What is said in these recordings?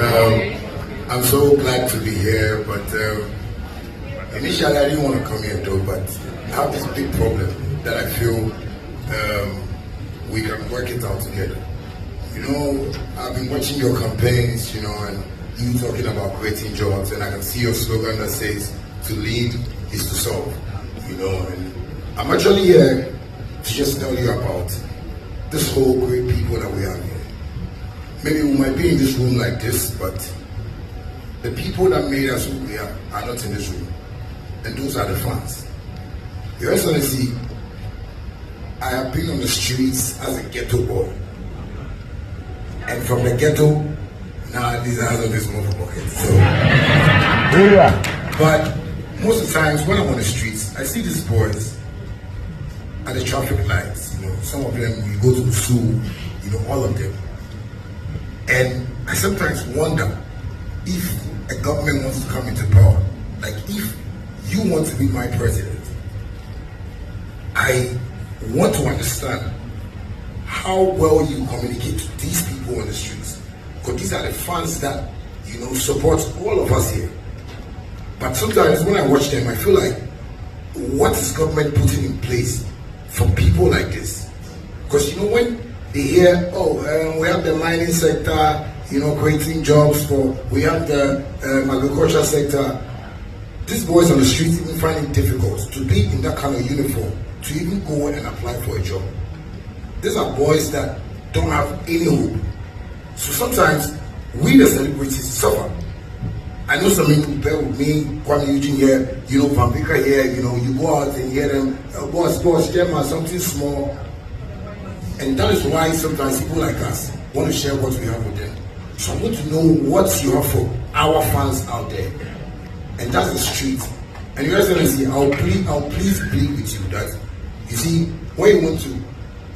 I'm so glad to be here, but initially I didn't want to come here though, but I have this big problem that I feel we can work it out together. You know, I've been watching your campaigns, you know, and you talking about creating jobs, and I can see your slogan that says, to lead is to solve, you know, and I'm actually here to just tell you about this whole great people that we have here. Maybe we might be in this room like this, but the people that made us who we are not in this room. And those are the fans. Your Excellency, I have been on the streets as a ghetto boy. And from the ghetto, now these are on this motherfucker. So, but most of the times when I'm on the streets, I see these boys at the traffic lights. You know, some of them, you go to the zoo, you know, all of them. And I sometimes wonder if a government wants to come into power, like if you want to be my president, I want to understand how well you communicate to these people on the streets. Because these are the fans that, you know, support all of us here. But sometimes when I watch them, I feel like, what is government putting in place for people like this? Because, you know, when they hear, we have the mining sector, you know, creating jobs we have the agriculture sector. These boys on the streets even find it difficult to be in that kind of uniform, to even go and apply for a job. These are boys that don't have any hope. So sometimes we the celebrities suffer. I know some people bear with me, Kuami Eugene here, you know, Vicker here, you know, you go out and hear them, boss, Gemma, something small. And that is why sometimes people like us want to share what we have with them. So I want to know what you have for our fans out there. And that's the street. And Your Excellency, I'll please plead with you that, you see, when you want to,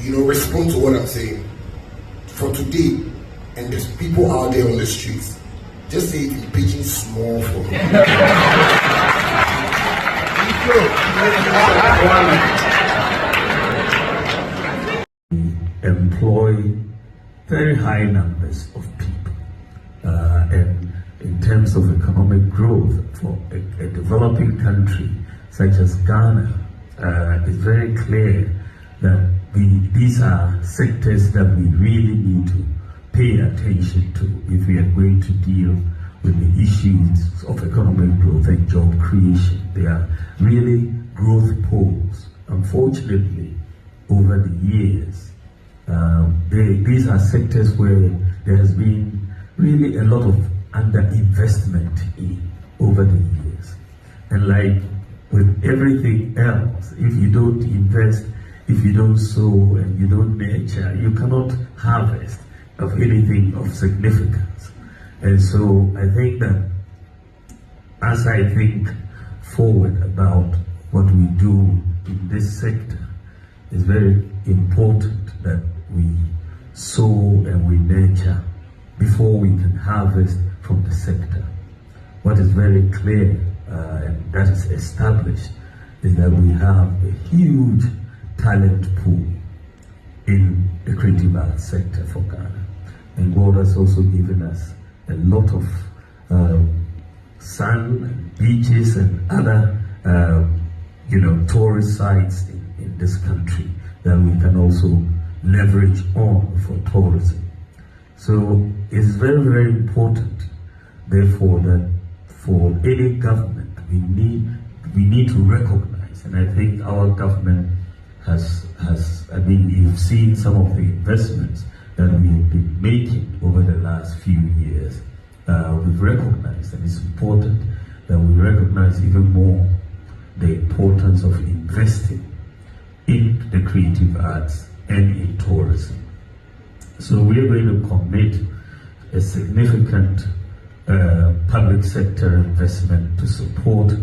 you know, respond to what I'm saying, for today, and there's people out there on the streets, just say it in pidgin small for me. Employ very high numbers of people. And in terms of economic growth for a developing country such as Ghana, it's very clear that these are sectors that we really need to pay attention to if we are going to deal with the issues of economic growth and job creation. They are really growth poles. Unfortunately, over the years, these are sectors where there has been really a lot of underinvestment over the years. And like with everything else, if you don't invest, if you don't sow and you don't nurture, you cannot harvest of anything of significance. And so I think that as I think forward about what we do in this sector, it's very important that we sow and we nurture before we can harvest from the sector. What is very clear and that is established is that we have a huge talent pool in the creative arts sector for Ghana. And God has also given us a lot of sun and beaches and other tourist sites in this country that we can also leverage on for tourism. So it's very, very important, therefore, that for any government, we need to recognize, and I think our government you've seen some of the investments that we've been making over the last few years. We've recognized, and it's important that we recognize even more the importance of investing in the creative arts and in tourism. So we are going to commit a significant public sector investment to support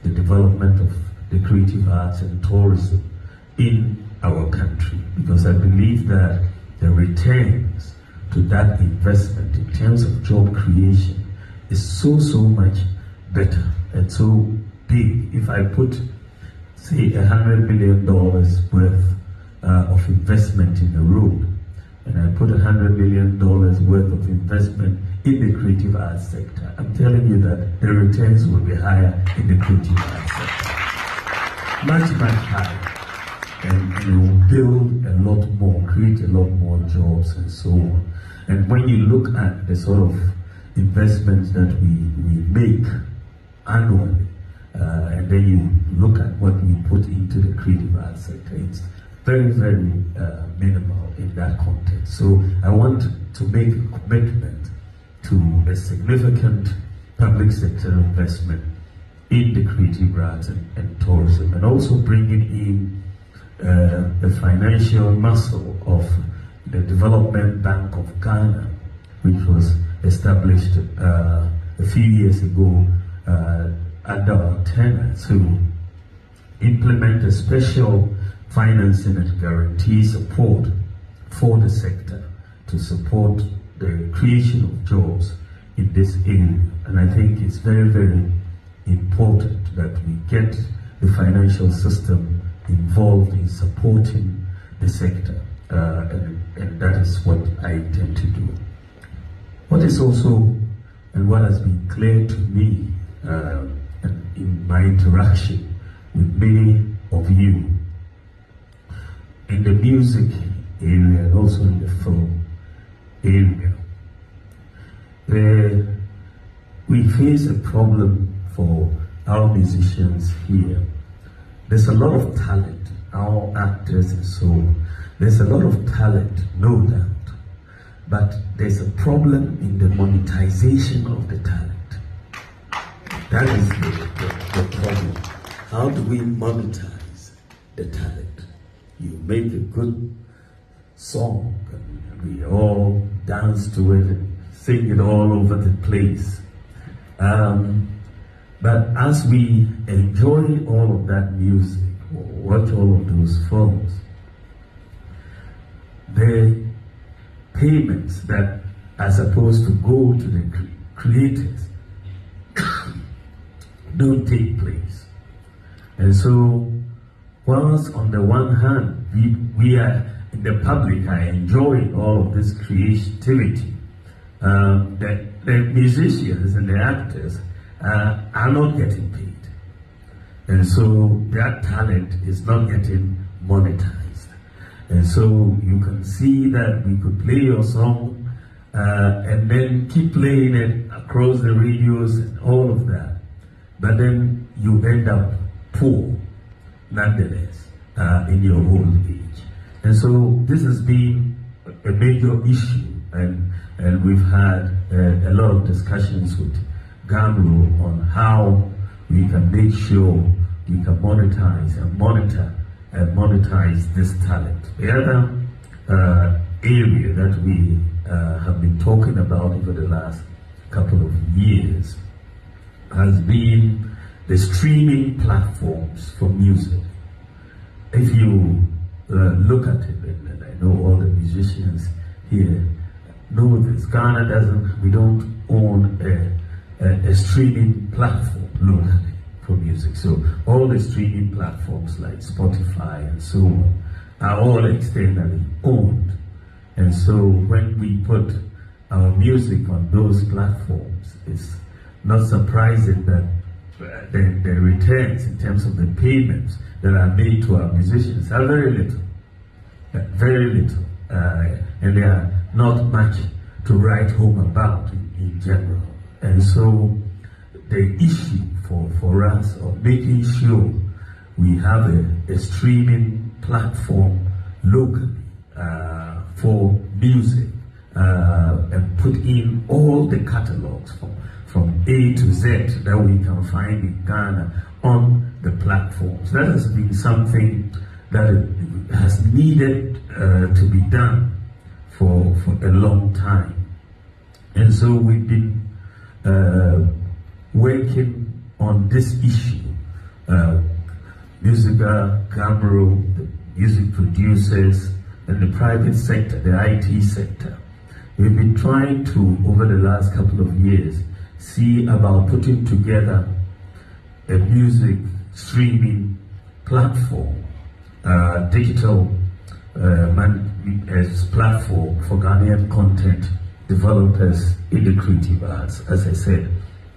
the development of the creative arts and tourism in our country, because I believe that the returns to that investment in terms of job creation is so much better and so big. If I put, say, $100 million worth of investment in the road, and I put $100 million worth of investment in the creative arts sector. I'm telling you that the returns will be higher in the creative arts sector. Much, much higher. And it will build a lot more, create a lot more jobs and so on. And when you look at the sort of investments that we make annually, and then you look at what we put into the creative arts sector, it's very, very minimal in that context. So I want to make a commitment to a significant public sector investment in the creative arts and tourism, and also bringing in the financial muscle of the Development Bank of Ghana, which was established a few years ago under our tenure, to implement a special financing and guarantee support for the sector to support the creation of jobs in this area. And I think it's very, very important that we get the financial system involved in supporting the sector, and that is what I intend to do. What is also, and what has been clear to me in my interaction with many of you in the music area and also in the film area, where we face a problem for our musicians here. There's a lot of talent, our actors and so on. There's a lot of talent, no doubt. But there's a problem in the monetization of the talent. That is the problem. How do we monetize the talent? You make a good song, and we all dance to it and sing it all over the place. But as we enjoy all of that music, or watch all of those films, the payments that are supposed to go to the creators don't take place. And so, whilst on the one hand, we are in the public are enjoying all of this creativity, the musicians and the actors are not getting paid. And so their talent is not getting monetized. And so you can see that we could play your song and then keep playing it across the radios and all of that. But then you end up poor, nonetheless, in your old age. And so this has been a major issue, and we've had a lot of discussions with GAMRO on how we can make sure we can monetize and monitor and monetize this talent. The other area that we have been talking about over the last couple of years has been the streaming platforms for music. If you look at it, and I know all the musicians here know this, we don't own a streaming platform locally for music. So all the streaming platforms like Spotify and so on are all externally owned. And so when we put our music on those platforms, it's not surprising that the returns in terms of the payments that are made to our musicians are very little. Very little. And there are not much to write home about in general. And so the issue for us of making sure we have a streaming platform locally for music and put in all the catalogs from A to Z that we can find in Ghana on the platforms. That has been something that has needed to be done for a long time. And so we've been working on this issue. Musica, GAMRO, the music producers, and the private sector, the IT sector. We've been trying to, over the last couple of years, see about putting together a music streaming platform, digital platform for Ghanaian content developers in the creative arts, as I said,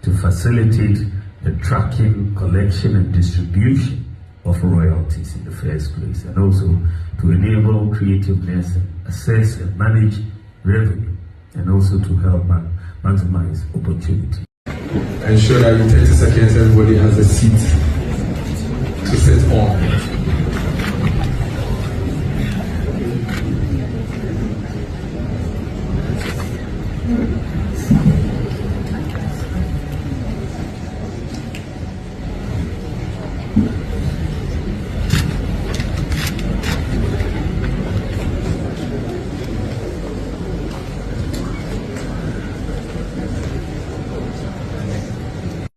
to facilitate the tracking, collection, and distribution of royalties in the first place, and also to enable creativeness and assess and manage revenue, and also to help maximize opportunity. Ensure that in 30 seconds everybody has a seat to sit on.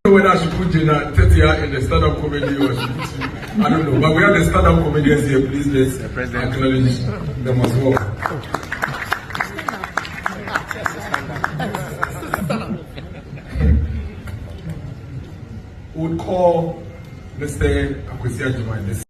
Whether I should put Jenna 30 in the stand-up comedy or should put you, I don't know. But we have the stand-up comedians here. Please let's acknowledge them as well. We would call Mr. Akwesi Ajimai.